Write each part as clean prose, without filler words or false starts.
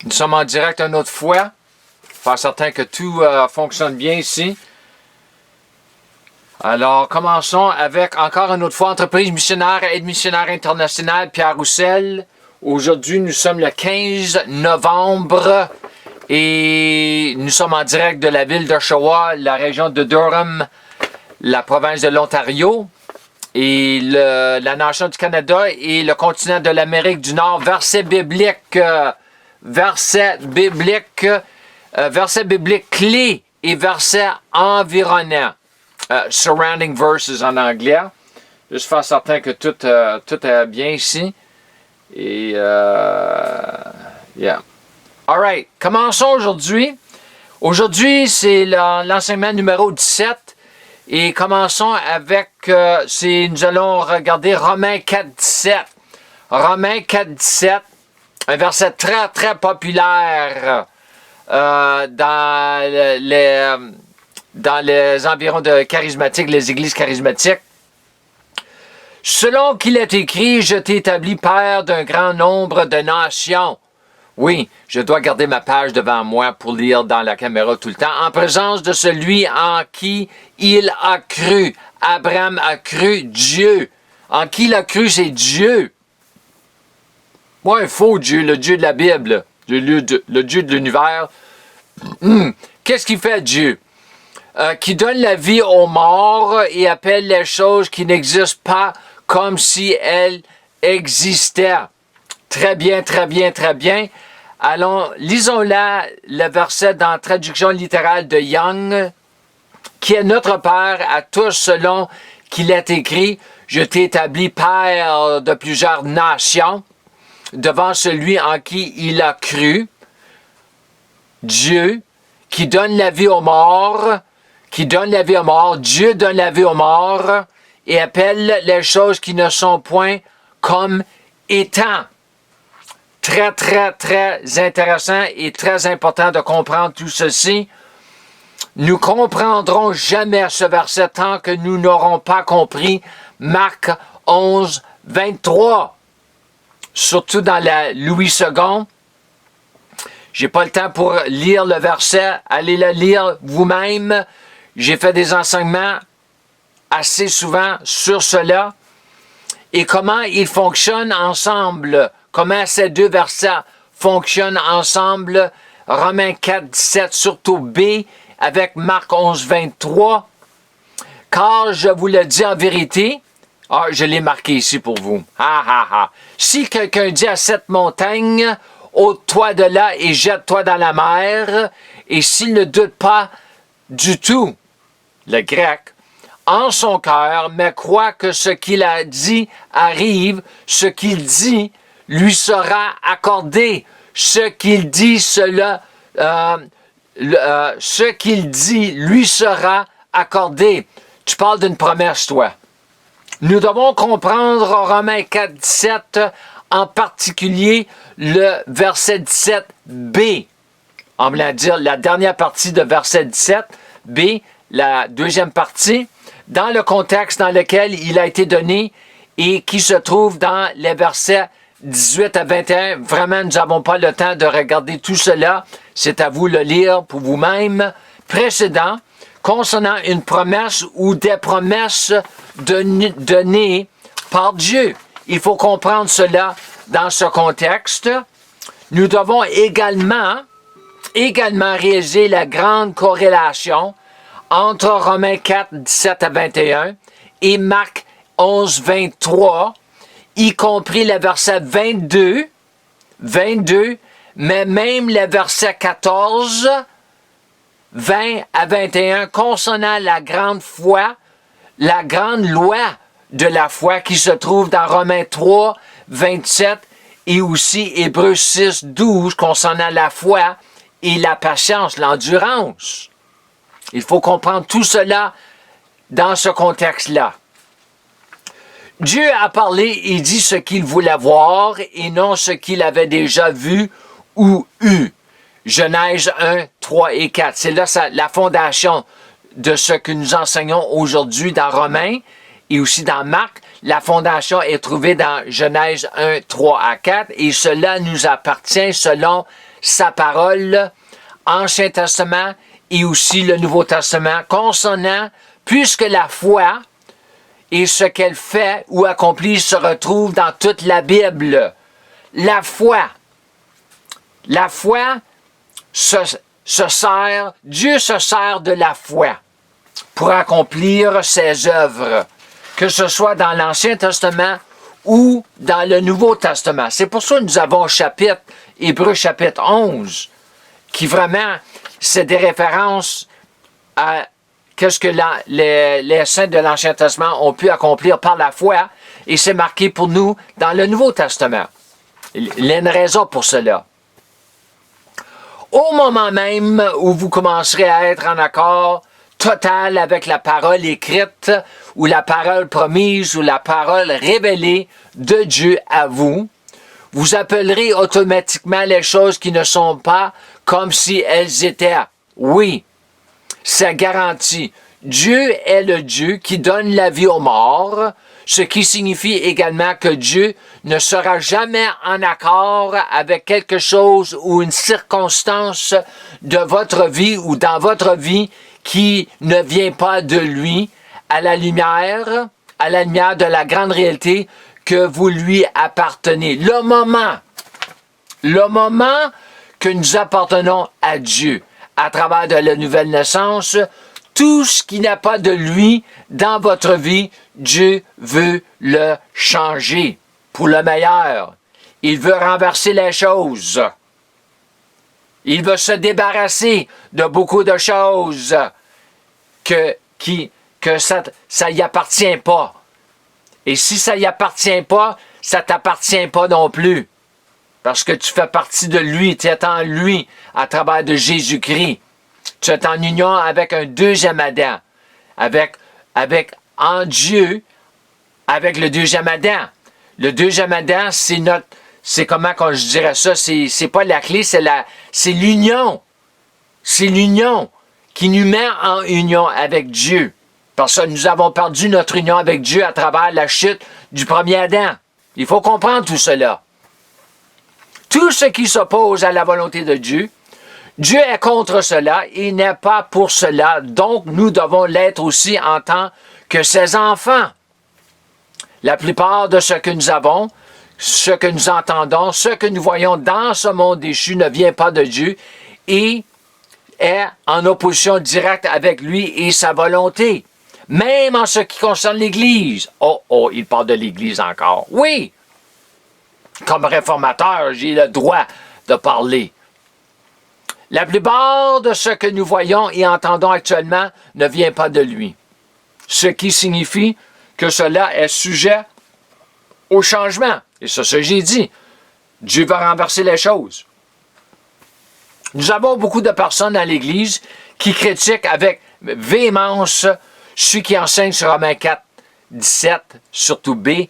Nous sommes en direct une autre fois. Faire certain que tout fonctionne bien ici. Alors, commençons avec encore une autre fois Entreprise missionnaire, aide missionnaire internationale, Pierre Roussel. Aujourd'hui, nous sommes le 15 novembre et nous sommes en direct de la ville d'Oshawa, la région de Durham, la province de l'Ontario et la nation du Canada et le continent de l'Amérique du Nord. Verset biblique clé et verset environnant. Surrounding verses en anglais. Juste faire certain que tout est bien ici. Et, yeah. Alright, commençons aujourd'hui. Aujourd'hui, c'est l'enseignement numéro 17. Et commençons avec, nous allons regarder Romains 4, 17. Romains 4, 17, un verset très, très populaire dans les environs de charismatiques, les églises charismatiques. Selon qu'il est écrit, je t'ai établi père d'un grand nombre de nations. Oui, je dois garder ma page devant moi pour lire dans la caméra tout le temps. En présence de celui en qui il a cru. Abraham a cru Dieu. En qui il a cru, c'est Dieu. Moi, un faux Dieu, le Dieu de la Bible, le Dieu de l'univers. Qu'est-ce qu'il fait Dieu? Qui donne la vie aux morts et appelle les choses qui n'existent pas comme si elles existaient. Très bien, très bien, très bien. Allons, lisons là le verset dans la traduction littérale de Young, qui est notre Père à tous selon qu'il est écrit, je t'ai établi Père de plusieurs nations, devant celui en qui il a cru, Dieu, qui donne la vie aux morts, Dieu donne la vie aux morts et appelle les choses qui ne sont point comme étant. Très, très, très intéressant et très important de comprendre tout ceci. Nous comprendrons jamais ce verset tant que nous n'aurons pas compris Marc 11, 23. Surtout dans la Louis II. J'ai pas le temps pour lire le verset. Allez le lire vous-même. J'ai fait des enseignements assez souvent sur cela. Et comment ils fonctionnent ensemble. Comment ces deux versets fonctionnent ensemble. Romains 4, 17, surtout B, avec Marc 11, 23. Car je vous le dis en vérité, je l'ai marqué ici pour vous. Si quelqu'un dit à cette montagne, ôte-toi de là et jette-toi dans la mer, et s'il ne doute pas du tout, le grec, en son cœur, mais croit que ce qu'il a dit arrive, ce qu'il dit lui sera accordé. Ce qu'il dit, ce qu'il dit lui sera accordé. Tu parles d'une promesse, toi. Nous devons comprendre Romains 4, 17, en particulier le verset 17b. On va dire la dernière partie de verset 17b, la deuxième partie, dans le contexte dans lequel il a été donné et qui se trouve dans les versets 18 à 21. Vraiment, nous n'avons pas le temps de regarder tout cela. C'est à vous de le lire pour vous-même. Précédent, concernant une promesse ou des promesses données par Dieu. Il faut comprendre cela dans ce contexte. Nous devons également réaliser la grande corrélation entre Romains 4, 17 à 21 et Marc 11, 23, y compris le verset 22, mais même le verset 14, 20 à 21, concernant la grande foi, la grande loi de la foi qui se trouve dans Romains 3, 27 et aussi Hébreux 6, 12, concernant la foi et la patience, l'endurance. Il faut comprendre tout cela dans ce contexte-là. Dieu a parlé et dit ce qu'il voulait voir et non ce qu'il avait déjà vu ou eu. Genèse 1, 3 et 4. C'est là la fondation de ce que nous enseignons aujourd'hui dans Romains et aussi dans Marc. La fondation est trouvée dans Genèse 1, 3 à 4 et cela nous appartient selon sa parole, Ancien Testament et aussi le Nouveau Testament, concernant, puisque la foi et ce qu'elle fait ou accomplit se retrouve dans toute la Bible. La foi Dieu se sert de la foi pour accomplir ses œuvres, que ce soit dans l'Ancien Testament ou dans le Nouveau Testament. C'est pour ça que nous avons Hébreux chapitre 11, qui vraiment, c'est des références à qu'est-ce que les saints de l'Ancien Testament ont pu accomplir par la foi, et c'est marqué pour nous dans le Nouveau Testament. Il y a une raison pour cela. Au moment même où vous commencerez à être en accord total avec la parole écrite, ou la parole promise, ou la parole révélée de Dieu à vous, vous appellerez automatiquement les choses qui ne sont pas comme si elles étaient. Oui, c'est garanti. Dieu est le Dieu qui donne la vie aux morts, ce qui signifie également que Dieu ne sera jamais en accord avec quelque chose ou une circonstance de votre vie ou dans votre vie qui ne vient pas de lui, à la lumière de la grande réalité que vous lui appartenez. Le moment que nous appartenons à Dieu, à travers de la nouvelle naissance, tout ce qui n'a pas de lui dans votre vie, Dieu veut le changer pour le meilleur. Il veut renverser les choses. Il veut se débarrasser de beaucoup de choses que ça y appartient pas. Et si ça y appartient pas, ça t'appartient pas non plus. Parce que tu fais partie de lui, tu es en lui à travers de Jésus-Christ. Tu es en union avec un deuxième Adam, en Dieu, avec le deuxième Adam. Le deuxième Adam, c'est comment quand je dirais ça, c'est pas la clé, c'est l'union. C'est l'union qui nous met en union avec Dieu. Parce que nous avons perdu notre union avec Dieu à travers la chute du premier Adam. Il faut comprendre tout cela. Tout ce qui s'oppose à la volonté de Dieu, Dieu est contre cela, il n'est pas pour cela, donc nous devons l'être aussi en tant que ses enfants. La plupart de ce que nous avons, ce que nous entendons, ce que nous voyons dans ce monde déchu ne vient pas de Dieu et est en opposition directe avec lui et sa volonté. Même en ce qui concerne l'Église. Oh, il parle de l'Église encore. Oui! Comme réformateur, j'ai le droit de parler. La plupart de ce que nous voyons et entendons actuellement ne vient pas de lui. Ce qui signifie que cela est sujet au changement. Et c'est ce que j'ai dit. Dieu va renverser les choses. Nous avons beaucoup de personnes dans l'Église qui critiquent avec véhémence ceux qui enseignent sur Romains 4, 17, surtout B,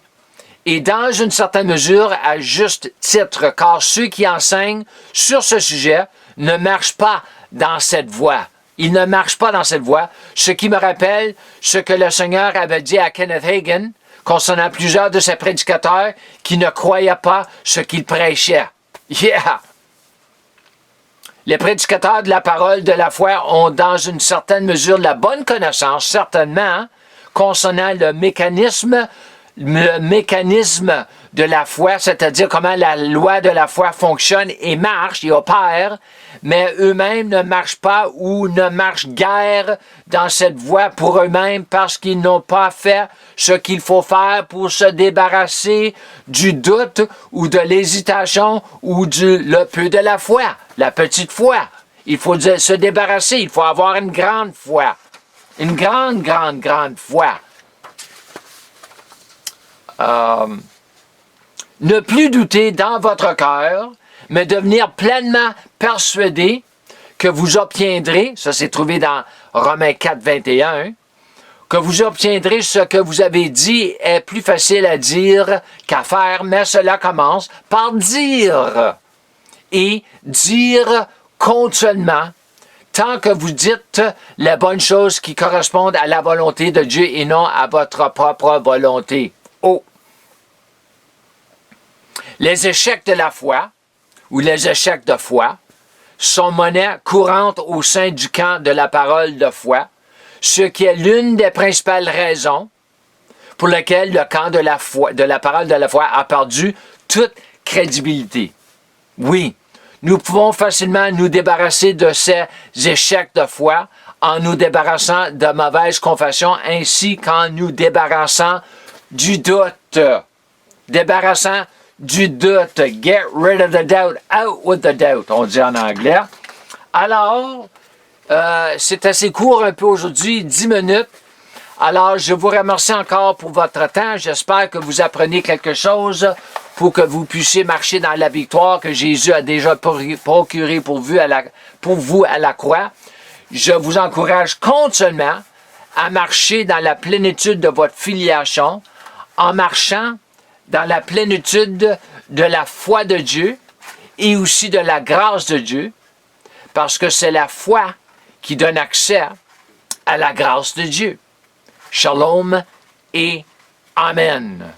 et dans une certaine mesure, à juste titre, car ceux qui enseignent sur ce sujet ne marchent pas dans cette voie. Ils ne marchent pas dans cette voie, ce qui me rappelle ce que le Seigneur avait dit à Kenneth Hagin concernant plusieurs de ses prédicateurs qui ne croyaient pas ce qu'il prêchait. Yeah! Les prédicateurs de la parole de la foi ont dans une certaine mesure la bonne connaissance, certainement, concernant le mécanisme de la foi, c'est-à-dire comment la loi de la foi fonctionne et marche et opère, mais eux-mêmes ne marchent pas ou ne marchent guère dans cette voie pour eux-mêmes parce qu'ils n'ont pas fait ce qu'il faut faire pour se débarrasser du doute ou de l'hésitation ou le peu de la foi, la petite foi. Il faut se débarrasser, il faut avoir une grande foi. Une grande foi. Ne plus douter dans votre cœur, mais devenir pleinement persuadé que vous obtiendrez, ça c'est trouvé dans Romains 4, 21, que vous obtiendrez ce que vous avez dit est plus facile à dire qu'à faire, mais cela commence par dire. Et dire continuellement, tant que vous dites les bonnes choses qui correspondent à la volonté de Dieu et non à votre propre volonté. Oh! Les échecs de la foi ou les échecs de foi sont monnaie courante au sein du camp de la parole de foi, ce qui est l'une des principales raisons pour lesquelles le camp de la parole de la foi a perdu toute crédibilité. Oui, nous pouvons facilement nous débarrasser de ces échecs de foi en nous débarrassant de mauvaises confessions ainsi qu'en nous débarrassant du doute. Débarrassant du doute. Get rid of the doubt. Out with the doubt, on dit en anglais. Alors, c'est assez court un peu aujourd'hui, 10 minutes. Alors, je vous remercie encore pour votre temps. J'espère que vous apprenez quelque chose pour que vous puissiez marcher dans la victoire que Jésus a déjà procurée pour vous à la croix. Je vous encourage continuellement à marcher dans la plénitude de votre filiation, en marchant dans la plénitude de la foi de Dieu et aussi de la grâce de Dieu, parce que c'est la foi qui donne accès à la grâce de Dieu. Shalom et Amen.